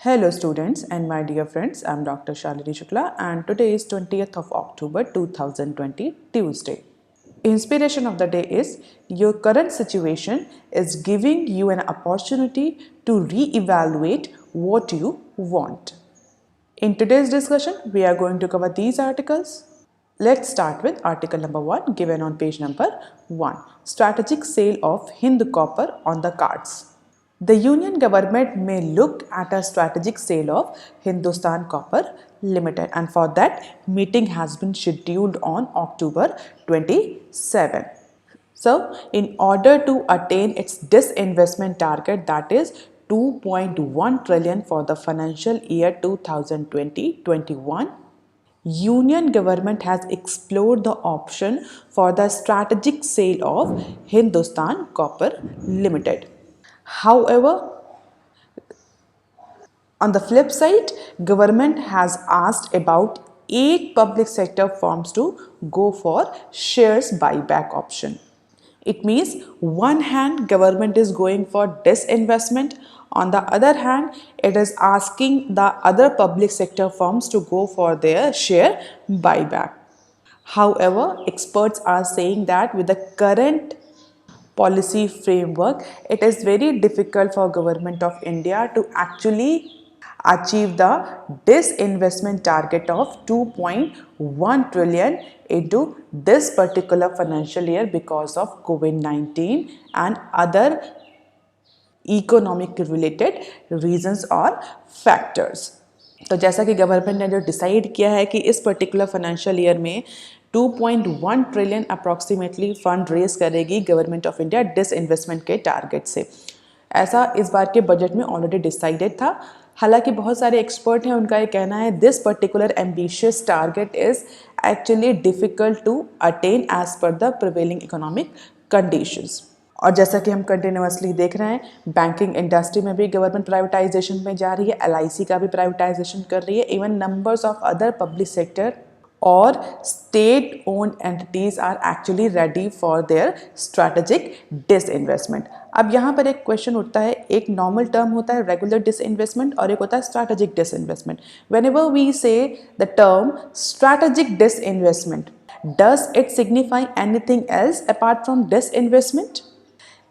Hello students and my dear friends, I am Dr. Shalini Shukla and today is 20th of October 2020 Tuesday. Inspiration of the day is your current situation is giving you an opportunity to re-evaluate what you want. In today's discussion, we are going to cover these articles. Let's start with article number 1 given on page number 1. Strategic sale of Hind Copper on the cards. The Union government may look at a strategic sale of Hindustan Copper Limited, and for that meeting has been scheduled on October 27. So, in order to attain its disinvestment target, that is 2.1 trillion for the financial year 2020-21, Union government has explored the option for the strategic sale of Hindustan Copper Limited. However, on the flip side, government has asked about 8 public sector firms to go for shares buyback option. It means one hand government is going for disinvestment, on the other hand it is asking the other public sector firms to go for their share buyback. However, experts are saying that with the current policy framework, it is very difficult for government of India to actually achieve the disinvestment target of 2.1 trillion into this particular financial year because of COVID-19 and other economic related reasons और factors. तो जैसा कि government ने जो decide किया है कि इस पर्टिकुलर फाइनेंशियल ईयर में 2.1 ट्रिलियन अप्रॉक्सीमेटली फंड रेज करेगी गवर्नमेंट ऑफ इंडिया डिसइन्वेस्टमेंट के टारगेट से, ऐसा इस बार के बजट में ऑलरेडी डिसाइडेड था. हालांकि बहुत सारे एक्सपर्ट हैं, उनका ये कहना है this particular ambitious target is actually difficult to attain as per the prevailing economic conditions. और जैसा कि हम कंटिन्यूसली देख रहे हैं, बैंकिंग इंडस्ट्री में भी गवर्नमेंट प्राइवेटाइजेशन में जा रही है, LIC का भी प्राइवेटाइजेशन कर रही है, even numbers of other public sector और state owned entities are actually ready for their strategic disinvestment. अब यहाँ पर एक क्वेश्चन उठता है, एक नॉर्मल टर्म होता है रेगुलर डिसइन्वेस्टमेंट और एक होता है स्ट्रैटेजिक डिसइन्वेस्टमेंट. व्हेनेवर वी से the term strategic disinvestment, does it signify anything else apart from disinvestment?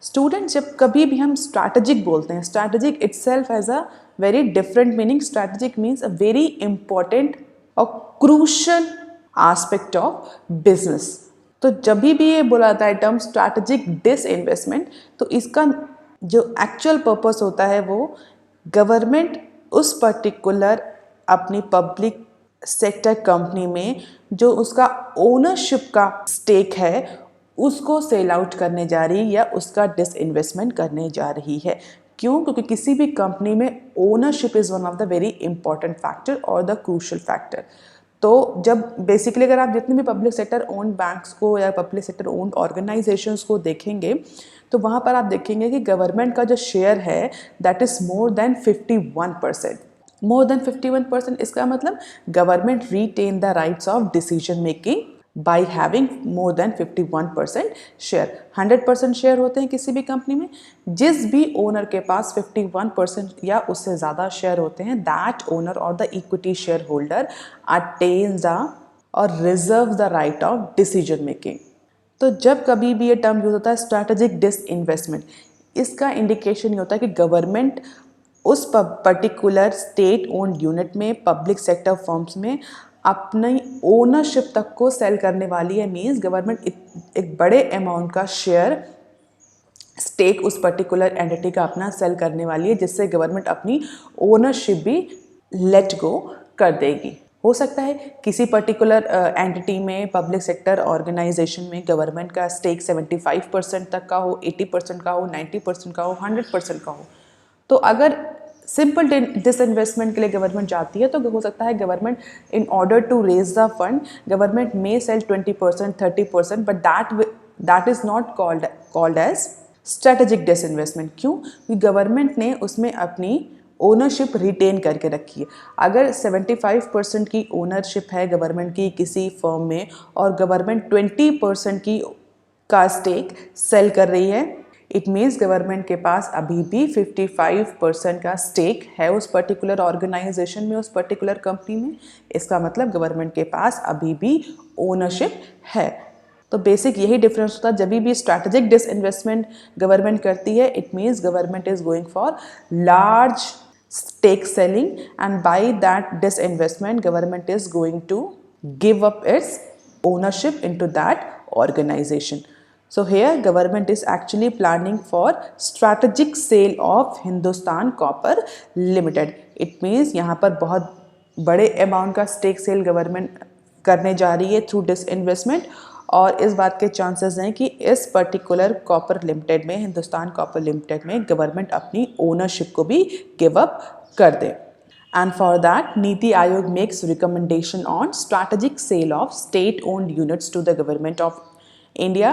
Student, जब कभी भी हम स्ट्रैटेजिक बोलते हैं, strategic itself has a very different meaning. Strategic means a very important और क्रूशल एस्पेक्ट ऑफ बिजनेस. तो जब भी ये बोला जाता है टर्म स्ट्रैटेजिक डिसइन्वेस्टमेंट, तो इसका जो एक्चुअल पर्पस होता है वो गवर्नमेंट उस पर्टिकुलर अपनी पब्लिक सेक्टर कंपनी में जो उसका ओनरशिप का स्टेक है उसको सेल आउट करने जा रही है या उसका डिसइन्वेस्टमेंट करने जा रही है. क्यों? क्योंकि किसी भी कंपनी में ownership is one of the very important factor और द क्रूशल फैक्टर. तो जब बेसिकली अगर आप जितने भी पब्लिक सेक्टर ओन्ड बैंक्स को या पब्लिक सेक्टर ओन्ड ऑर्गेनाइजेशंस को देखेंगे तो वहाँ पर आप देखेंगे कि गवर्नमेंट का जो शेयर है that is more than 51%. More than 51%. इसका मतलब government retain the rights of decision making by having more than 51% share. 100% share होते हैं किसी भी कंपनी में, जिस भी ओनर के पास 51% या उससे ज़्यादा शेयर होते हैं, दैट ओनर और the equity shareholder attains the और reserve the right of decision making. तो जब कभी भी ये टर्म यूज होता है स्ट्रैटेजिक डिसइन्वेस्टमेंट, इसका इंडिकेशन ये होता है कि गवर्नमेंट उस पर्टिकुलर स्टेट ओन्ड यूनिट में, पब्लिक सेक्टर फर्म्स में अपनी ओनरशिप तक को सेल करने वाली है. मीन्स गवर्नमेंट एक बड़े अमाउंट का शेयर स्टेक उस पर्टिकुलर एंटिटी का अपना सेल करने वाली है, जिससे गवर्नमेंट अपनी ओनरशिप भी लेट गो कर देगी. हो सकता है किसी पर्टिकुलर एंटिटी में, पब्लिक सेक्टर ऑर्गेनाइजेशन में गवर्नमेंट का स्टेक 75% तक का हो, 80% का हो, 90% का हो, 100% का हो. तो अगर सिंपल डिसइन्वेस्टमेंट के लिए गवर्नमेंट जाती है तो हो सकता है government in order to raise the fund government may sell 20%, 30%, but that is not called as strategic disinvestment. क्यों? क्योंकि गवर्नमेंट ने उसमें अपनी ओनरशिप रिटेन करके रखी है. अगर 75% की ओनरशिप है गवर्नमेंट की किसी फर्म में और गवर्नमेंट 20% की का स्टेक सेल कर रही है, इट मीन्स गवर्नमेंट के पास अभी भी 55% का स्टेक है उस पर्टिकुलर ऑर्गेनाइजेशन में, उस पर्टिकुलर कंपनी में। इसका मतलब गवर्नमेंट के पास अभी भी ओनरशिप है। तो बेसिक यही डिफरेंस होता है। जब भी स्ट्रैटेजिक डिसइन्वेस्टमेंट गवर्नमेंट करती है, it means government is going for large stake selling, and by that disinvestment government is going to give up its ownership into that organization. So here government is actually planning for strategic sale of Hindustan Copper Limited. It means यहाँ पर बहुत बड़े amount का stake sale government करने जा रही है through disinvestment, और इस बात के चांसेस हैं कि इस पर्टिकुलर कॉपर लिमिटेड में, हिंदुस्तान कॉपर लिमिटेड में गवर्नमेंट अपनी ओनरशिप को भी गिव अप कर दे। And for that NITI Aayog makes recommendation on strategic sale of state owned units to the government of India.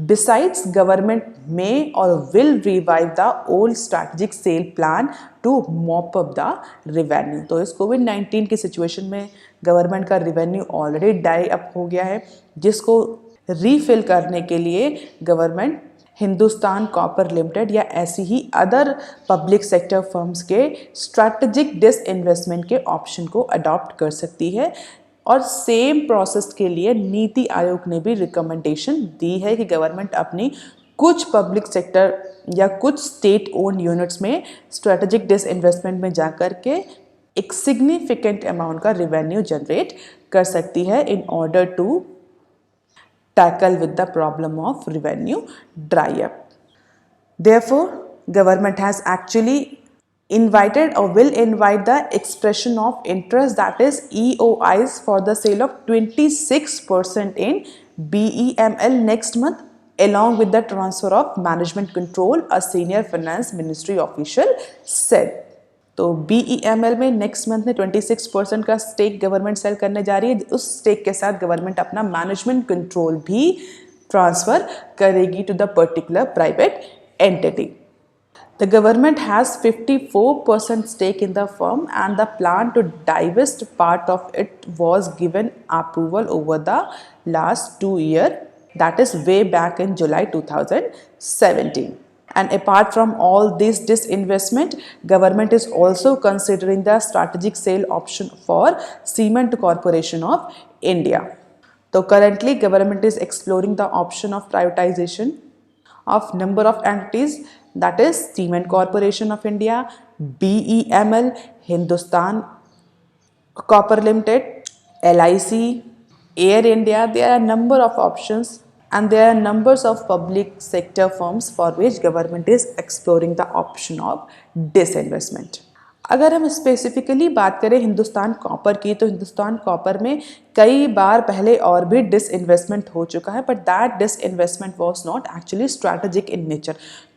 Besides, government may or will revive the old strategic sale plan to mop up the revenue. तो इस कोविड-19 की situation में government का revenue already die up हो गया है, जिसको refill करने के लिए गवर्नमेंट हिंदुस्तान कॉपर लिमिटेड या ऐसी ही अदर पब्लिक सेक्टर फर्म्स के स्ट्रैटेजिक डिसइन्वेस्टमेंट के ऑप्शन को अडॉप्ट कर सकती है। और सेम प्रोसेस के लिए नीति आयोग ने भी रिकमेंडेशन दी है कि गवर्नमेंट अपनी कुछ पब्लिक सेक्टर या कुछ स्टेट ओन्ड यूनिट्स में स्ट्रेटेजिक डिसइन्वेस्टमेंट में जाकर के एक सिग्निफिकेंट अमाउंट का रिवेन्यू जनरेट कर सकती है in order to tackle with the problem of revenue dry up. Therefore, government has actually invited or will invite the expression of interest, that is EOIs, for the sale of 26% in BEML next month, along with the transfer of management control, a senior finance ministry official said. तो BEML में next month में 26% का stake government cell करने जा रही है। उस stake के साथ गवर्नमेंट अपना मैनेजमेंट कंट्रोल भी ट्रांसफर करेगी to the particular private entity. The government has 54% stake in the firm, and the plan to divest part of it was given approval over the last 2 years, that is way back in July 2017. And apart from all this disinvestment, government is also considering the strategic sale option for Cement Corporation of India. So currently government is exploring the option of privatization of number of entities, that is Cement Corporation of India, BEML, Hindustan Copper Limited, LIC, Air India. There are number of options, and there are numbers of public sector firms for which government is exploring the option of disinvestment. अगर हम specifically बात करें Hindustan copper की, तो Hindustan copper में कई बार पहले और भी डिसइन्वेस्टमेंट हो चुका है, but that disinvestment was not actually strategic in nature.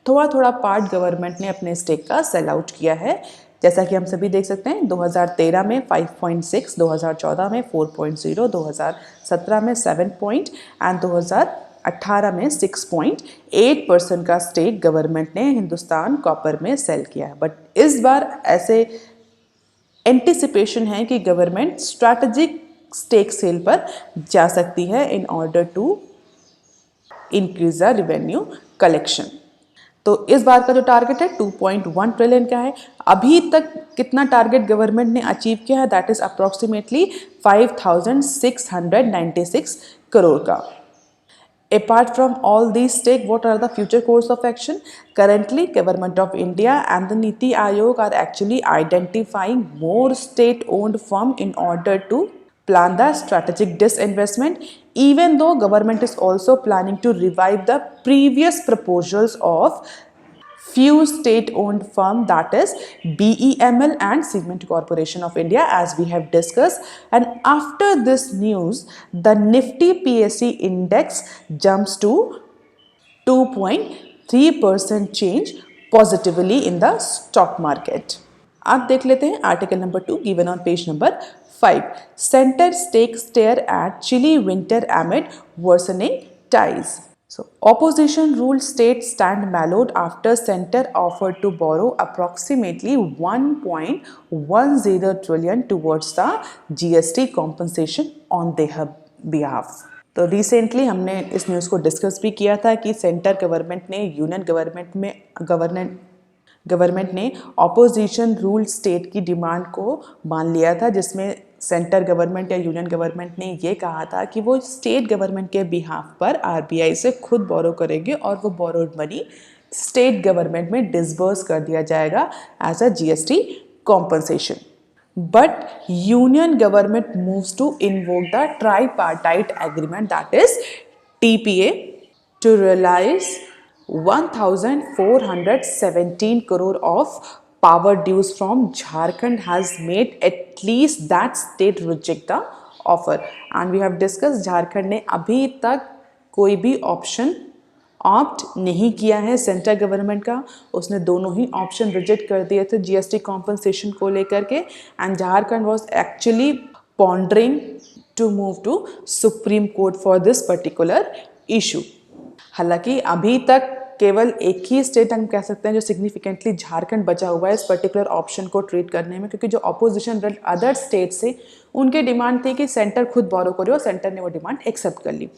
थोड़ा थोड़ा पार्ट गवर्नमेंट ने अपने स्टेक का सेल आउट किया है, जैसा कि हम सभी देख सकते हैं। 2013 में 5.6, 2014 में 4.0, 2017 में 7 पॉइंट एंड 2018 में 6.8% का स्टेक गवर्नमेंट ने हिंदुस्तान कॉपर में सेल किया है। बट इस बार ऐसे एंटिसिपेशन है कि गवर्नमेंट स्ट्रैटेजिक स्टेक सेल पर जा सकती है in order to increase the revenue collection. तो इस बार का जो टारगेट है 2.1 ट्रिलियन का है। अभी तक कितना टारगेट गवर्नमेंट ने अचीव किया है, दैट इज अप्रोक्सीमेटली 5,696 करोड़ का। Apart from all these stake, what are the future course of action? Currently, Government of India and the Niti Aayog are actually identifying more state-owned firm in order to plan the strategic disinvestment, even though government is also planning to revive the previous proposals of few state-owned firm, that is BEML and Cement Corporation of India, as we have discussed. And after this news, the Nifty PSE index jumps to 2.3% change positively in the stock market. आप देख लेते हैं article number 2 given on page number 5. Center stake stare at chilly winter amid worsening ties. So, opposition rule state stand mellowed after center offered to borrow approximately 1.10 trillion towards the GST compensation on their behalf. तो recently हमने इस news को discuss भी किया था कि centre government ने union government ने ऑपोजिशन रूल स्टेट की डिमांड को मान लिया था, जिसमें सेंटर गवर्नमेंट या यूनियन गवर्नमेंट ने ये कहा था कि वो स्टेट गवर्नमेंट के बिहाफ पर आरबीआई से खुद बोरो करेंगे और वो बोरोड मनी स्टेट गवर्नमेंट में डिसबर्स कर दिया जाएगा as a GST compensation. But union government moves to invoke the tripartite agreement, that is TPA, to realize 1,417 crore of power dues from Jharkhand has made at least that state reject the offer. And we have discussed Jharkhand ने अभी तक कोई भी option opt नहीं किया है central government का. उसने दोनों ही ऑप्शन रिजेक्ट कर दिए थे जीएसटी कॉम्पनसेशन को लेकर के. And Jharkhand was actually pondering to move to supreme court for this particular issue. हालांकि अभी तक केवल एक ही स्टेट हम कह सकते हैं जो सिग्निफिकेंटली झारखंड बचा हुआ है इस पर्टिकुलर ऑप्शन को ट्रीट करने में, क्योंकि जो अपोजिशन अदर स्टेट से उनकी डिमांड थी कि सेंटर खुद बोरो करे और सेंटर ने वो डिमांड एक्सेप्ट कर ली.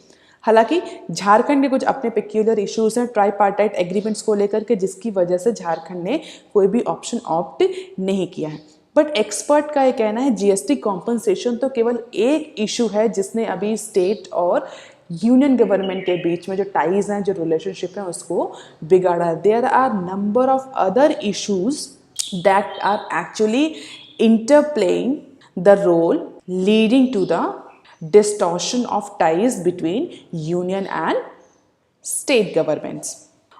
हालांकि झारखंड के कुछ अपने पेक्यूलर इश्यूज हैं ट्राईपार्टाइट एग्रीमेंट्स को लेकर के, जिसकी वजह से झारखंड ने कोई भी ऑप्शन ऑप्ट नहीं किया है. बट एक्सपर्ट का ये कहना है जीएसटी कॉम्पनसेशन तो केवल एक इशू है जिसने अभी स्टेट और यूनियन गवर्नमेंट के बीच में जो टाइज हैं, जो रिलेशनशिप है, उसको बिगाड़ा. There are number of other issues that are actually interplaying the role leading to the distortion of ties between union and state governments.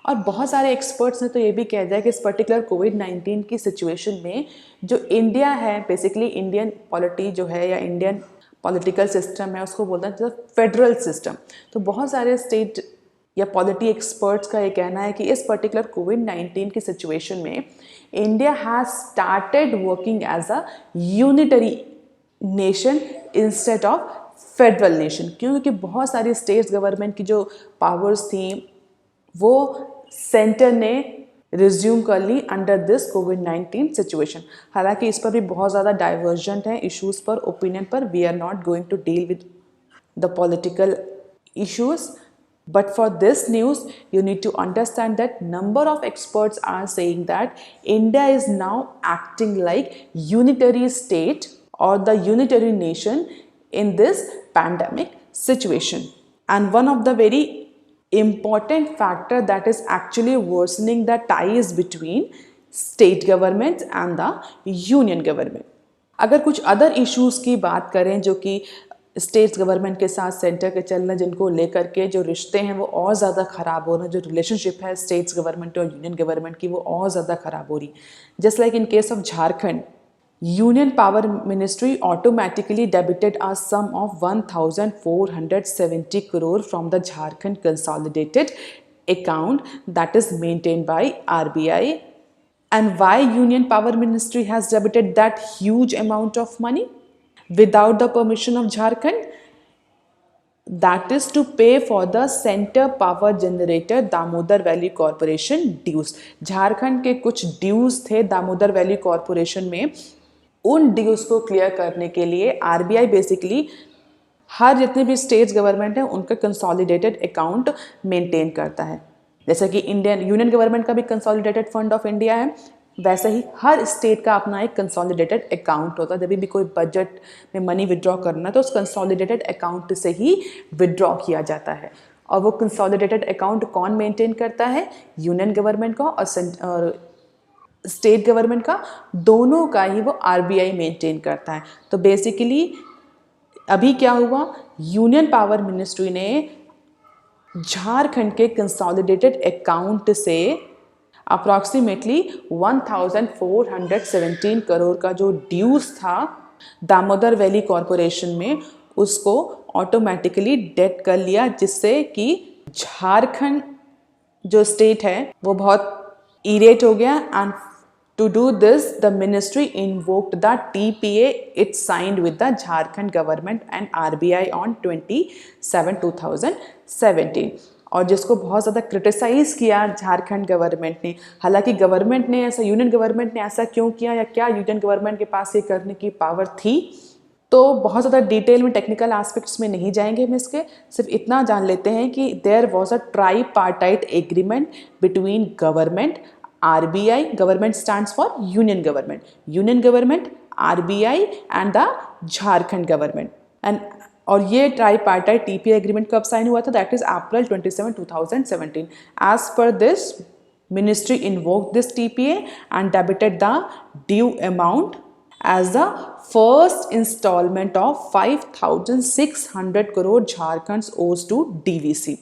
और बहुत सारे एक्सपर्ट्स ने तो ये भी कह दिया कि इस पर्टिकुलर कोविड-19 की सिचुएशन में जो इंडिया है, बेसिकली इंडियन पॉलिटी जो है या इंडियन पॉलिटिकल सिस्टम है, उसको बोलते हैं फेडरल सिस्टम. तो बहुत सारे स्टेट या पॉलिटी एक्सपर्ट्स का ये कहना है कि इस पर्टिकुलर कोविड-19 की सिचुएशन में India has started working as a unitary nation instead of federal nation. क्योंकि बहुत सारी स्टेट्स गवर्नमेंट की जो पावर्स थी वो सेंटर ने रिज्यूम कर ली अंडर दिस कोविड-19 सिचुएशन. हालांकि इस पर भी बहुत ज़्यादा डाइवर्जेंट है इश्यूज पर, ओपिनियन पर. We are not going to deal with the political issues. But for this news, you need to understand that number of experts are saying that India is now acting like unitary state or the unitary nation in this pandemic situation. And one of the very important factor that is actually worsening the ties between state governments and the union government. अगर कुछ other issues की बात करें जो कि states government के साथ centre के चल रहे, जिनको लेकर के जो रिश्ते हैं वो और ज़्यादा ख़राब हो रहे हैं, जो रिलेशनशिप है स्टेट्स गवर्नमेंट और यूनियन गवर्नमेंट की वो और ज़्यादा ख़राब हो रही. Just like in case of Jharkhand, Union Power Ministry automatically debited a sum of 1,470 crore from the Jharkhand consolidated account that is maintained by RBI. And why Union Power Ministry has debited that huge amount of money without the permission of Jharkhand? That is to pay for the center power generator Damodar Valley Corporation dues. Jharkhand के कुछ dues थे Damodar valley corporation में. उन dues को clear करने के लिए RBI basically हर जितने भी स्टेट्स गवर्नमेंट है उनका कंसोलिडेटेड अकाउंट मेंटेन करता है. जैसे कि इंडियन यूनियन गवर्नमेंट का भी कंसोलिडेटेड फंड ऑफ इंडिया है, वैसे ही हर स्टेट का अपना एक कंसोलिडेटेड अकाउंट होता है. जब भी कोई बजट में मनी विड्रॉ करना है तो उस कंसोलिडेटेड अकाउंट से ही विड्रॉ किया जाता है. और वो कंसोलिडेटेड अकाउंट कौन मेंटेन करता है? यूनियन गवर्नमेंट का और स्टेट गवर्नमेंट का, दोनों का ही वो आरबीआई मेंटेन करता है. तो बेसिकली अभी क्या हुआ, यूनियन पावर मिनिस्ट्री ने झारखंड के कंसोलिडेटेड अकाउंट से अप्रॉक्सीमेटली 1,417 करोड़ का जो ड्यूज था दामोदर वैली कॉरपोरेशन में, उसको ऑटोमेटिकली डेट कर लिया, जिससे कि झारखंड जो स्टेट है वो बहुत इरेट हो गया. And to do this, the ministry invoked the TPA it signed with the Jharkhand government and RBI on 27/2017. और जिसको बहुत ज़्यादा क्रिटिसाइज़ किया झारखंड गवर्नमेंट ने. हालांकि गवर्नमेंट ने ऐसा, यूनियन गवर्नमेंट ने ऐसा क्यों किया या क्या यूनियन गवर्नमेंट के पास ये करने की पावर थी? तो बहुत ज़्यादा डिटेल में टेक्निकल एस्पेक्ट्स में नहीं जाएंगे हम इसके, सिर्फ इतना जान लेते हैं कि there was a tripartite agreement between government, RBI, government stands for union government, RBI and the Jharkhand government. And और ये ट्राईपार्टाइट TPA एग्रीमेंट कब साइन हुआ था? That is April 27, 2017। As per this ministry invoked this TPA and debited the due amount as the first installment of 5,600 crore Jharkhand owes to DVC।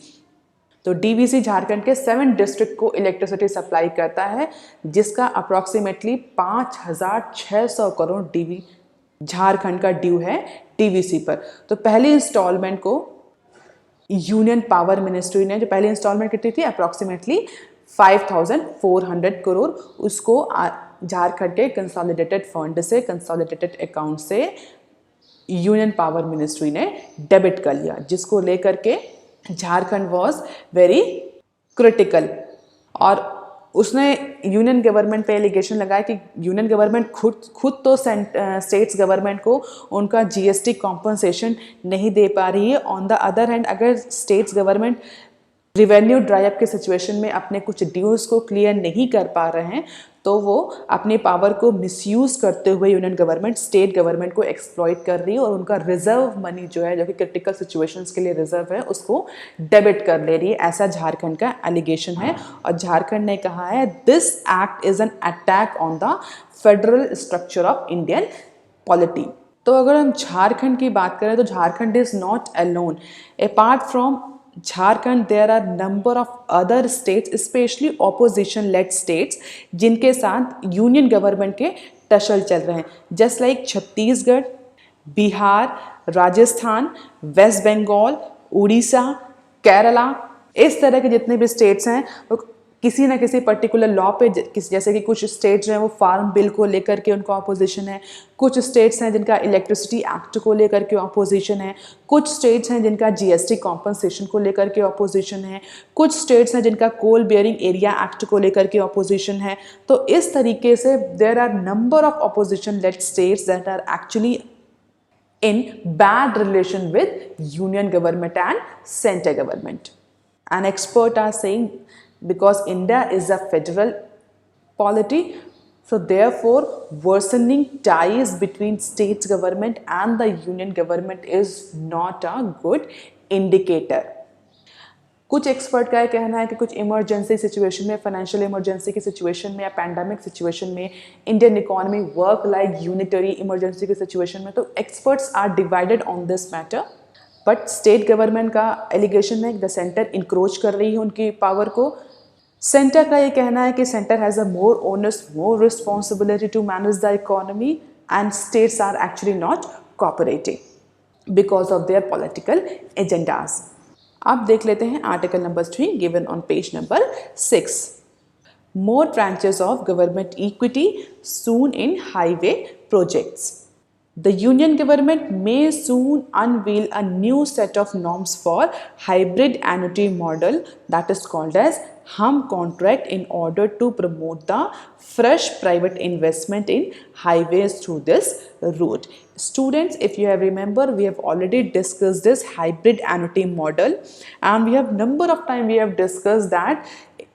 तो DVC Jharkhand के 7 district को electricity supply करता है, जिसका approximately 5,600 crore Jharkhand का due है DVC पर। तो पहली इंस्टॉलमेंट को यूनियन पावर मिनिस्ट्री ने, जो पहली इंस्टॉलमेंट कितनी थी, अप्रॉक्सीमेटली 5,400 करोड़, उसको झारखंड के कंसोलिडेटेड फंड से, कंसोलिडेटेड अकाउंट से यूनियन पावर मिनिस्ट्री ने डेबिट कर लिया, जिसको लेकर के झारखंड वॉज वेरी क्रिटिकल। और उसने यूनियन गवर्नमेंट पे एलिगेशन लगाया कि यूनियन गवर्नमेंट खुद तो स्टेट्स गवर्नमेंट को उनका GST कॉम्पनसेशन नहीं दे पा रही है। ऑन द अदर हैंड, अगर states government revenue dry up के सिचुएशन में अपने कुछ ड्यूज को क्लियर नहीं कर पा रहे हैं, तो वो अपनी पावर को मिसयूज करते हुए यूनियन गवर्नमेंट स्टेट गवर्नमेंट को एक्सप्लॉइट कर रही है और उनका रिजर्व मनी जो है, जो कि क्रिटिकल सिचुएशंस के लिए रिजर्व है, उसको डेबिट कर ले रही है। ऐसा झारखंड का एलिगेशन है और झारखंड ने कहा है this act is an attack on the federal structure of Indian polity. तो अगर हम झारखंड की बात करें तो Jharkhand is not alone. Apart from Jharkhand there are number of other states, especially opposition led states, जिनके साथ यूनियन गवर्नमेंट के टसल चल रहे हैं, just like Chhattisgarh, Bihar, Rajasthan, West Bengal, Orissa, Kerala. इस तरह के जितने भी स्टेट्स हैं वो किसी ना किसी पर्टिकुलर लॉ पे, जैसे कि कुछ स्टेट्स जो हैं वो फार्म बिल को लेकर के उनका अपोजिशन है, कुछ स्टेट्स हैं जिनका इलेक्ट्रिसिटी एक्ट को लेकर के अपोजिशन है, कुछ स्टेट्स हैं जिनका GST कॉम्पनसेशन को लेकर के अपोजिशन है, कुछ स्टेट्स हैं जिनका कोल बेयरिंग एरिया एक्ट को लेकर के अपोजिशन है। तो इस तरीके से there are number of opposition led states that are actually in bad relation with union government and center government. And experts are saying because India is a federal polity, so therefore worsening ties between state government and the union government is not a good indicator. कुछ expert का कहना है कि कुछ emergency situation में, financial emergency की situation में या पैंडेमिक सिचुएशन में, Indian economy work like unitary emergency की सिचुएशन में, तो experts are divided on this matter. But state government का एलिगेशन है कि द सेंटर इंक्रोच कर रही है उनकी पावर को। सेंटर का ये कहना है कि centre has a more onus, more responsibility to manage the economy and states are actually not cooperating because of their political agendas. अब देख लेते हैं article number 3 given on page number 6। More tranches of government equity soon in highway projects. The union government may soon unveil a new set of norms for hybrid annuity model that is called as HUM contract in order to promote the fresh private investment in highways through this route. Students, if you have remember, we have already discussed this hybrid annuity model and we have number of time we have discussed that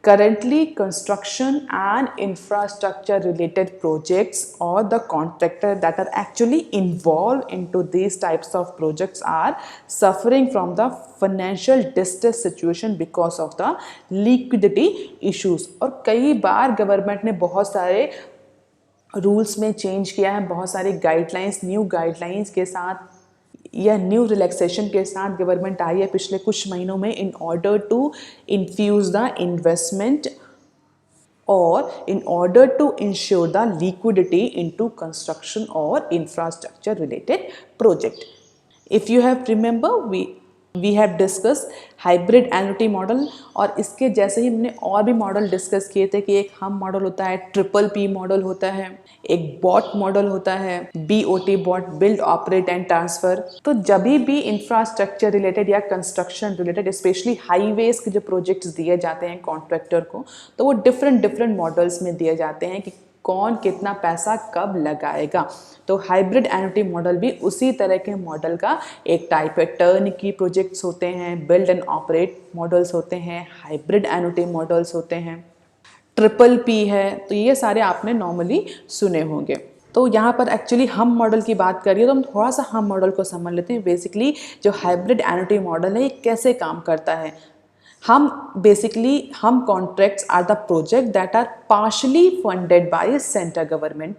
currently construction and infrastructure related projects or the contractor that are actually involved into these types of projects are suffering from the financial distress situation because of the liquidity issues। और कई बार government ने बहुत सारे rules में change किया है, बहुत सारी गाइडलाइंस, न्यू गाइडलाइंस के साथ या न्यू रिलैक्सेशन के साथ गवर्नमेंट आई है पिछले कुछ महीनों में in order to infuse the investment और in order to ensure the liquidity into construction और infrastructure related project. If you have remember we have discuss hybrid annuity model और इसके जैसे ही हमने और भी मॉडल डिस्कस किए थे कि एक हम मॉडल होता है, PPP मॉडल होता है, एक बॉट मॉडल होता है, BOT bot, build operate and transfer. तो जब भी इंफ्रास्ट्रक्चर रिलेटेड या कंस्ट्रक्शन रिलेटेड स्पेशली हाईवेज के जो प्रोजेक्ट्स दिए जाते हैं कॉन्ट्रैक्टर को, तो वो डिफरेंट मॉडल्स में दिए जाते हैं कि कौन कितना पैसा कब लगाएगा। तो हाइब्रिड एन्युटी मॉडल भी उसी तरह के मॉडल का एक टाइप है। टर्न की प्रोजेक्ट्स होते हैं, बिल्ड एंड ऑपरेट मॉडल्स होते हैं, हाइब्रिड एन्युटी मॉडल्स होते हैं, ट्रिपल पी है, तो ये सारे आपने नॉर्मली सुने होंगे। तो यहाँ पर एक्चुअली हम मॉडल की बात करिए तो हम थोड़ा सा हम मॉडल को समझ लेते हैं। बेसिकली जो हाइब्रिड एन्युटी मॉडल है ये कैसे काम करता है। HAM contracts are the project that are partially funded by central government.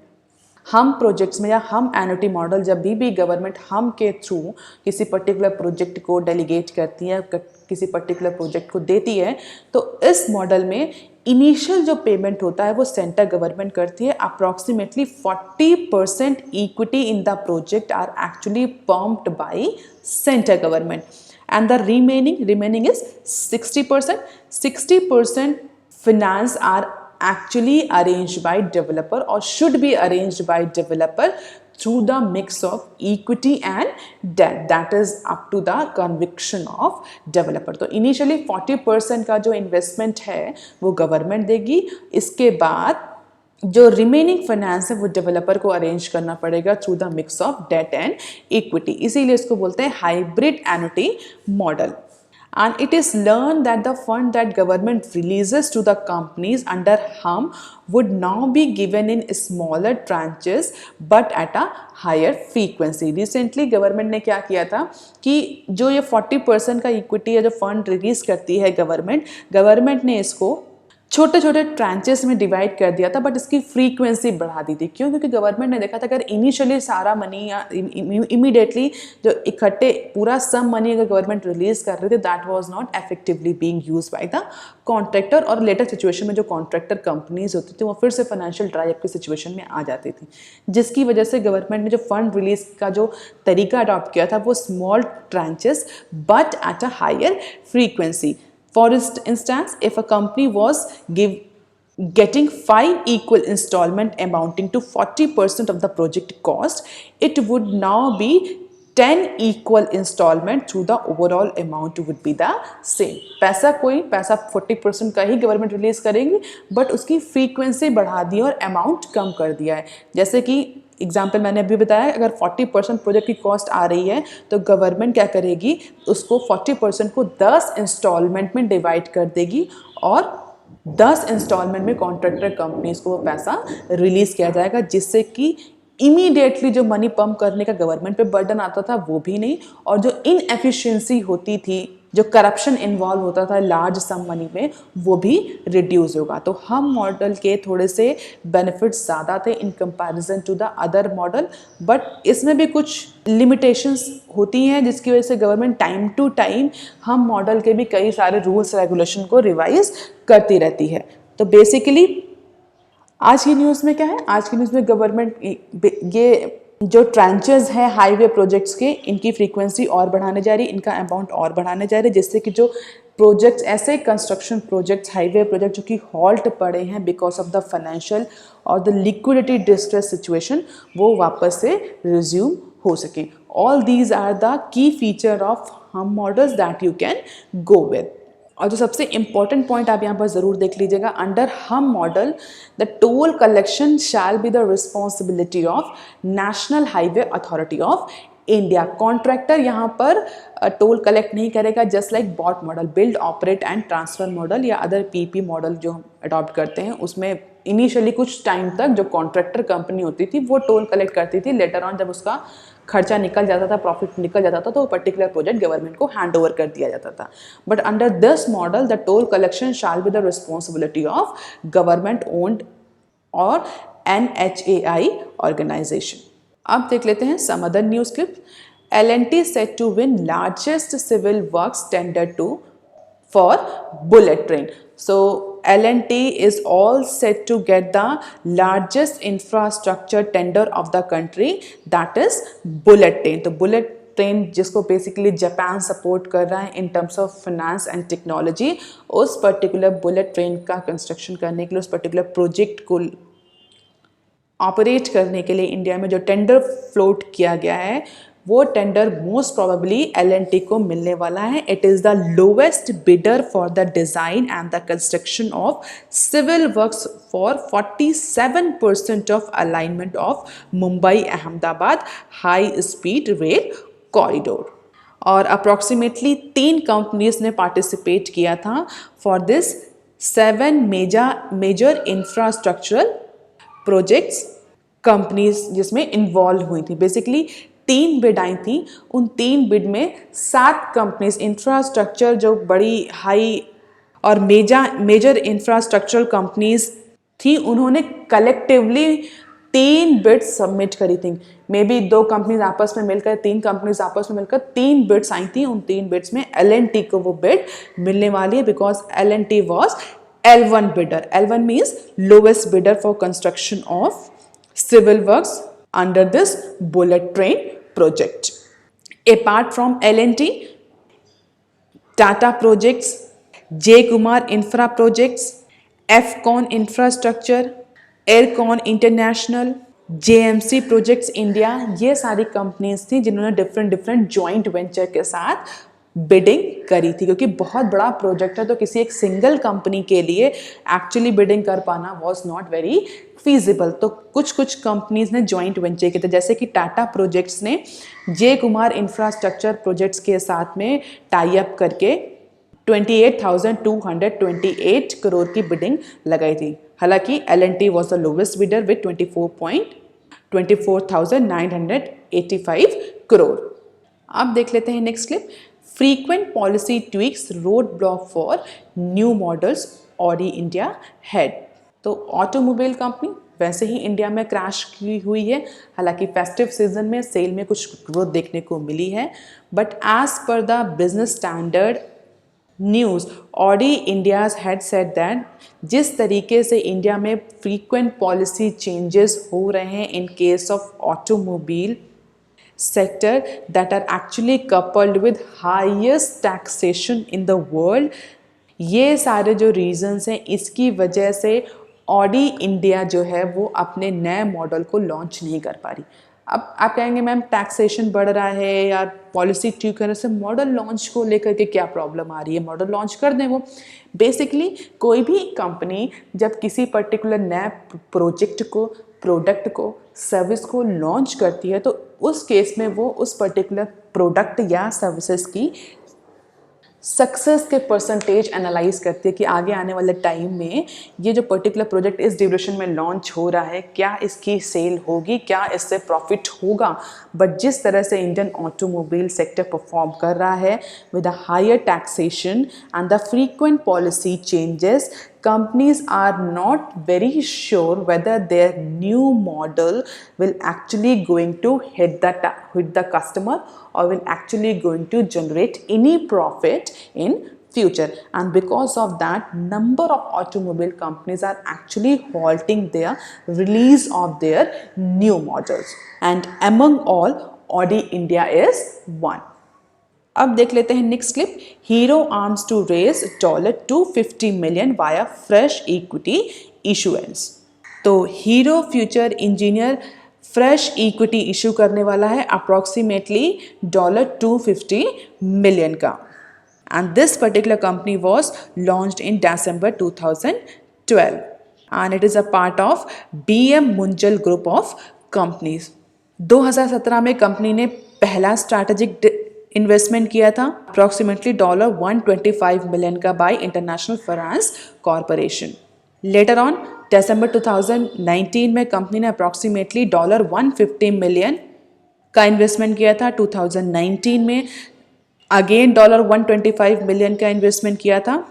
HAM projects में या हम एन्युटी मॉडल जब भी गवर्नमेंट हम के थ्रू किसी पर्टिकुलर प्रोजेक्ट को डेलीगेट करती है, किसी पर्टिकुलर प्रोजेक्ट को देती है, तो इस मॉडल में इनिशियल जो पेमेंट होता है वो सेंट्रल गवर्नमेंट करती है। Approximately 40% equity in the project are actually pumped by central government and the remaining is 60%. 60% finance are actually arranged by developer or should be arranged by developer through the mix of equity and debt, that is up to the conviction of developer. तो initially 40% का जो investment है वो government देगी, इसके बाद जो remaining finance है वो डेवलपर को अरेंज करना पड़ेगा through the mix of debt and equity. इसीलिए इसको बोलते हैं hybrid annuity model. And it is learned that the fund that government releases to the companies under HUM would now be given in smaller tranches but at a higher frequency. Recently government ने क्या किया था कि जो ये 40% का equity है जो फंड रिलीज करती है गवर्नमेंट ने इसको छोटे छोटे ट्रांचेस में डिवाइड कर दिया था, बट इसकी फ्रीक्वेंसी बढ़ा दी थी। क्यों? क्योंकि गवर्नमेंट ने देखा था अगर इनिशियली सारा मनी या इमीडिएटली जो इकट्ठे पूरा सम मनी अगर गवर्नमेंट रिलीज कर रही थी, that was not effectively being used by the contractor. और लेटर सिचुएशन में जो कॉन्ट्रैक्टर कंपनीज होती थी वो फिर से फाइनेंशियल ड्राई अप की सिचुएशन में आ जाती थी, जिसकी वजह से गवर्नमेंट ने जो फंड रिलीज का जो तरीका अडॉप्ट किया था वो small tranches but at a higher frequency. For instance, if a company was getting 5 equal installment amounting to 40% of the project cost, it would now be 10 equal installment through the overall amount would be the same. पैसा 40% का ही government release करेंगी, but उसकी frequency बढ़ा दी और amount कम कर दिया है। जैसे कि एग्जाम्पल मैंने अभी बताया, अगर 40% प्रोजेक्ट की कॉस्ट आ रही है तो गवर्नमेंट क्या करेगी, उसको 40% को 10 इंस्टॉलमेंट में डिवाइड कर देगी और 10 इंस्टॉलमेंट में कॉन्ट्रैक्टर कंपनीज को वो पैसा रिलीज किया जाएगा, जिससे कि इमीडिएटली जो मनी पंप करने का गवर्नमेंट पे बर्डन आता था वो भी नहीं, और जो इनएफिशिएंसी होती थी, जो करप्शन इन्वॉल्व होता था लार्ज सम मनी में, वो भी रिड्यूस होगा। तो हम मॉडल के थोड़े से बेनिफिट्स ज़्यादा थे in comparison to the other model, but इसमें भी कुछ लिमिटेशंस होती हैं जिसकी वजह से government time to time HAM model के भी कई सारे रूल्स रेगुलेशन को रिवाइज करती रहती है। तो बेसिकली आज की न्यूज़ में क्या है, आज की न्यूज़ में गवर्नमेंट ये जो ट्रांचेस है हाईवे प्रोजेक्ट्स के, इनकी फ्रीक्वेंसी और बढ़ाने जा रही है, इनका अमाउंट और बढ़ाने जा रही है, जिससे कि जो प्रोजेक्ट्स ऐसे कंस्ट्रक्शन प्रोजेक्ट्स, हाईवे प्रोजेक्ट जो कि हॉल्ट पड़े हैं बिकॉज ऑफ द फाइनेंशियल और द लिक्विडिटी डिस्ट्रेस सिचुएशन, वो वापस से रिज्यूम हो सके। All these are the key feature of HAM models that you can go with. और जो सबसे इंपॉर्टेंट पॉइंट आप यहाँ पर ज़रूर देख लीजिएगा, अंडर हम model the toll collection shall be the responsibility of national highway authority of India. Contractor यहाँ पर टोल कलेक्ट नहीं करेगा, just like bot model, build operate and transfer model या अदर पीपी मॉडल जो हम अडॉप्ट करते हैं, उसमें इनिशियली कुछ टाइम तक जो कॉन्ट्रैक्टर कंपनी होती थी वो टोल कलेक्ट करती थी। लेटर ऑन जब उसका खर्चा निकल जाता था, प्रॉफिट निकल जाता था, तो वो पर्टिकुलर प्रोजेक्ट गवर्नमेंट को हैंड ओवर कर दिया जाता था। But under this model the toll collection shall be the responsibility of government owned और NHAI ऑर्गेनाइजेशन। अब देख लेते हैं some other news clip. L&T set to win largest civil works tender for bullet train. So L&T is all set to get the largest infrastructure tender of the country, that is bullet train. तो bullet train जिसको basically Japan support कर रहा है in terms of finance and technology, उस particular bullet train का construction करने के लिए, उस पर्टिकुलर प्रोजेक्ट को ऑपरेट करने के लिए इंडिया में जो टेंडर फ्लोट किया गया है वो टेंडर मोस्ट प्रोबेबली L&T को मिलने वाला है. It is the lowest bidder for the design and the construction of civil works for 47% of alignment of Mumbai Ahmedabad high speed rail corridor. और अप्रॉक्सीमेटली 3 कंपनीज ने पार्टिसिपेट किया था for this 7 major infrastructural projects companies जिसमें involve हुई थी. Basically 3 bid आई थी. उन 3 bid में 7 कंपनीज इंफ्रास्ट्रक्चर जो बड़ी हाई और मेजर इंफ्रास्ट्रक्चरल कंपनीज थी, उन्होंने कलेक्टिवली 3 बिड्स सबमिट करी थी. मे बी 2 कंपनीज आपस में मिलकर 3 कंपनीज आपस में मिलकर 3 बिड्स आई थी. उन 3 बिड्स में L&T को वो बिड मिलने वाली है because L&T was L1 bidder. L1 means lowest bidder for construction of civil works under this bullet train project. Apart from L&T, Tata Projects, J. Kumar Infra Projects, Fcon Infrastructure, Aircon International, JMC Projects India, ये सारी companies थी जिन्होंने different joint venture के साथ bidding करी थी. क्योंकि बहुत बड़ा प्रोजेक्ट है तो किसी एक सिंगल कंपनी के लिए एक्चुअली बिडिंग कर पाना वॉज नॉट वेरी फीजिबल. तो कुछ कंपनीज ने जॉइंट वेंचर किए थे, जैसे कि टाटा प्रोजेक्ट्स ने जे कुमार इंफ्रास्ट्रक्चर प्रोजेक्ट्स के साथ में टाई अप करके 28,228 करोड़ की बिडिंग लगाई थी. हालांकि L&T was the lowest bidder with 24,985 crore. अब देख लेते हैं next clip. Frequent policy tweaks road block for new models Audi India head. तो ऑटोमोबाइल कंपनी वैसे ही इंडिया में क्रैश की हुई है. हालांकि फेस्टिव सीजन में सेल में कुछ ग्रोथ देखने को मिली है, but as per the business standard news Audi India's head said that जिस तरीके से इंडिया में फ्रीक्वेंट पॉलिसी चेंजेस हो रहे हैं in case of automobile sector that are actually coupled with highest taxation in the world, ये सारे जो रीजंस हैं इसकी वजह से ऑडी इंडिया जो है वो अपने नए मॉडल को लॉन्च नहीं कर पा रही. अब आप कहेंगे मैम टैक्सेशन बढ़ रहा है या पॉलिसी ठीक करने से मॉडल लॉन्च को लेकर के क्या प्रॉब्लम आ रही है, मॉडल लॉन्च कर दें. वो बेसिकली कोई भी कंपनी जब किसी पर्टिकुलर नए प्रोजेक्ट को, प्रोडक्ट को, सर्विस को लॉन्च करती है तो उस केस में वो उस पर्टिकुलर प्रोडक्ट या सर्विसेज की सक्सेस के परसेंटेज एनालाइज करती है कि आगे आने वाले टाइम में ये जो पर्टिकुलर प्रोजेक्ट इस ड्यूरेशन में लॉन्च हो रहा है, क्या इसकी सेल होगी, क्या इससे प्रॉफिट होगा. बट जिस तरह से इंडियन ऑटोमोबाइल सेक्टर परफॉर्म कर रहा है with a higher taxation and the frequent policy changes, companies are not very sure whether their new model will actually going to hit the customer or will actually going to generate any profit in future. And because of that, number of automobile companies are actually halting their release of their new models, and among all Audi India is one. अब देख लेते हैं next clip. Hero arms to raise $250 million via fresh equity issuance. तो Hero future engineer fresh equity issue करने वाला है approximately $250 million का. And this particular company was launched in December 2012 and it is a part of BM Munjal group of companies. 2017 में company ने पहला strategic investment किया था अप्रॉक्सीमेटली $125 million का by international finance corporation. Later on December 2019 में company ने approximately $150 million का investment किया था. 2019 में अगेन $125 million का इन्वेस्टमेंट किया था.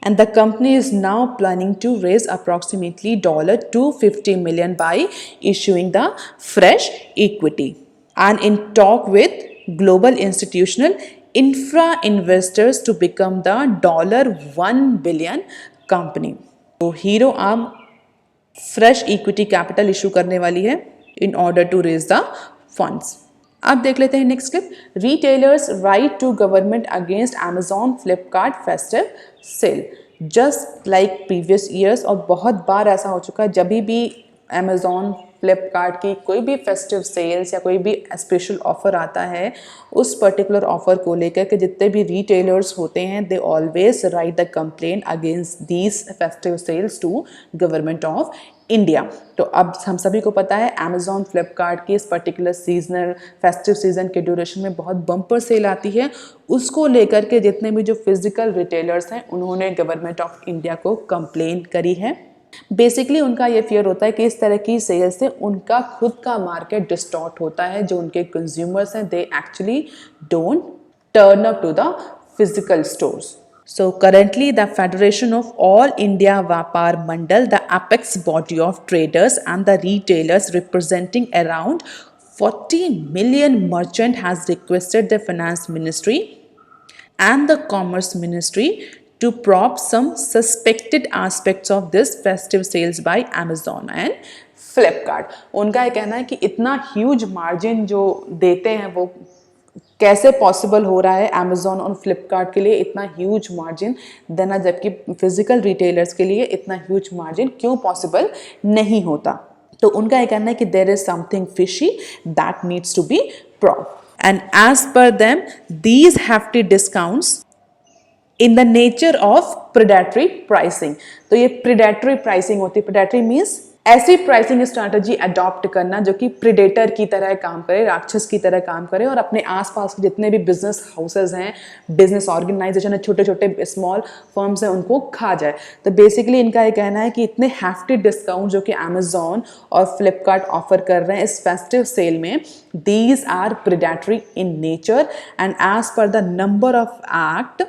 And the company is now planning to raise approximately $250 million by issuing the fresh equity, and in talk with global institutional infra investors to become the $1 billion company. तो hero arm fresh equity capital issue करने वाली है in order to raise the funds. अब देख लेते हैं next clip. Retailers write to government against Amazon Flipkart festive sale. Just like previous years, और बहुत बार ऐसा हो चुका है जब भी Amazon फ्लिपकार्ट की कोई भी फेस्टिव सेल्स या कोई भी स्पेशल ऑफर आता है, उस पर्टिकुलर ऑफर को लेकर के जितने भी रिटेलर्स होते हैं they always write the complaint against these festive sales to government of India. तो अब हम सभी को पता है अमेजॉन फ्लिपकार्ट की इस पर्टिकुलर सीजनल फेस्टिव सीजन के ड्यूरेशन में बहुत बम्पर सेल आती है, उसको लेकर के जितने भी जो फिजिकल रिटेलर्स हैं उन्होंने गवर्नमेंट ऑफ इंडिया को कंप्लेन करी है। बेसिकली उनका ये फियर होता है कि इस तरह की सेल से उनका खुद का मार्केट डिस्टॉर्ट होता है, जो उनके कंज्यूमर्स हैं they actually don't turn up to the physical stores. So currently the Federation of All India Vyapar Mandal, the apex body of traders and the retailers representing around 40 million merchant, has requested the Finance Ministry and the Commerce Ministry to probe some suspected aspects of this festive sales by Amazon and Flipkart. उनका ये कहना है कि इतना huge margin जो देते हैं वो कैसे पॉसिबल हो रहा है अमेजोन और फ्लिपकार्ट के लिए इतना ह्यूज मार्जिन देना, जबकि फिजिकल रिटेलर्स के लिए इतना ह्यूज मार्जिन क्यों पॉसिबल नहीं होता। तो उनका ये कहना है कि there is something fishy that needs to be proved, and as per them these hefty discounts in the nature of predatory pricing. तो ये प्रेडेटरी प्राइसिंग होती है। प्रेडेटरी मीन्स ऐसी प्राइसिंग स्ट्रैटेजी अडॉप्ट करना जो कि प्रेडेटर की तरह काम करे, राक्षस की तरह काम करे और अपने आसपास के जितने भी बिजनेस हाउसेज हैं, बिजनेस ऑर्गेनाइजेशन है, छोटे छोटे स्मॉल फर्म्स हैं, उनको खा जाए। तो बेसिकली इनका ये कहना है कि इतने हैफ्टी डिस्काउंट जो कि अमेजॉन और फ्लिपकार्ट ऑफर कर रहे हैं इस फेस्टिव सेल में, these are predatory in nature and as per the number of act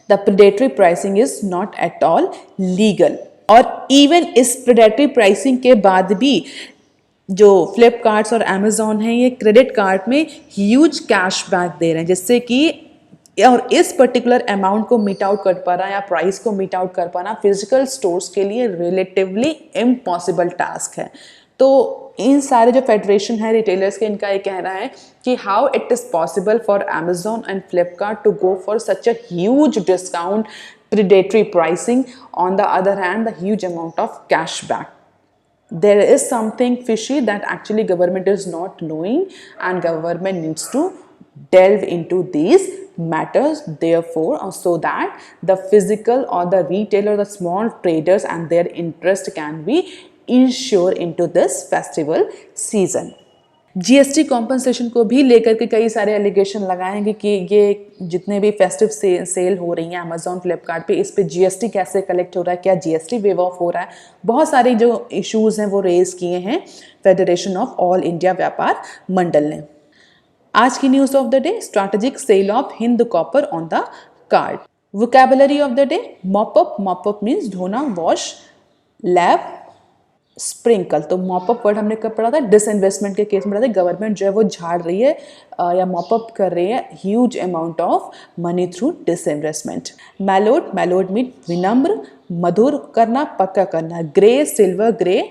the predatory pricing is not at all legal. और इवन इस प्रेडेटरी प्राइसिंग के बाद भी जो फ्लिपकार्ट्स और अमेजॉन हैं ये क्रेडिट कार्ड में ह्यूज कैशबैक दे रहे हैं, जिससे कि और इस पर्टिकुलर अमाउंट को मीट आउट कर पाना या प्राइस को मीट आउट कर पाना फिजिकल स्टोर्स के लिए रिलेटिवली इम्पॉसिबल टास्क है। तो इन सारे जो फेडरेशन है रिटेलर्स के, इनका ये कहना है कि how it is possible for Amazon and Flipkart to go for such a huge discount predatory pricing, on the other hand the huge amount of cashback. There is something fishy that actually government is not knowing and government needs to delve into these matters, therefore so that the physical or the retailer, the small traders and their interest can be ensured into this festival season. GST compensation को भी लेकर के कई सारे allegation लगाएंगे कि ये जितने भी फेस्टिव सेल हो रही हैं अमेजॉन फ्लिपकार्ट पे, इस पे जीएसटी कैसे कलेक्ट हो रहा है, क्या जीएसटी वेव ऑफ हो रहा है, बहुत सारे जो इश्यूज हैं वो रेज किए हैं फेडरेशन ऑफ ऑल इंडिया व्यापार मंडल ने। आज की news of the day, strategic sale of Hind Copper on the card. Vocabulary of the day, mop up. Mop up means धोना, वॉश, लैब, स्प्रिंकल। तो मॉपअप वर्ड हमने कब पढ़ा था, डिसइन्वेस्टमेंट के केस में पढ़ा था। गवर्नमेंट जो है वो झाड़ रही है या मॉपअप कर रही है huge amount of money through disinvestment. Mellowed, mellowed mean विनम्र, मधुर करना, पक्का करना। Grey, silver grey,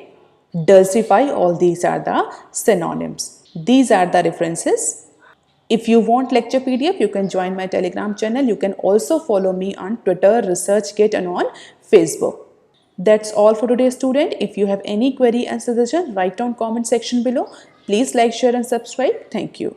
dulcify, all these are the synonyms. These are the references. If you want lecture PDF, you can join my Telegram channel. You can also follow me on Twitter, ResearchGate and on Facebook. That's all for today, student. If you have any query and suggestion, write down comment section below. Please like, share and subscribe. Thank you.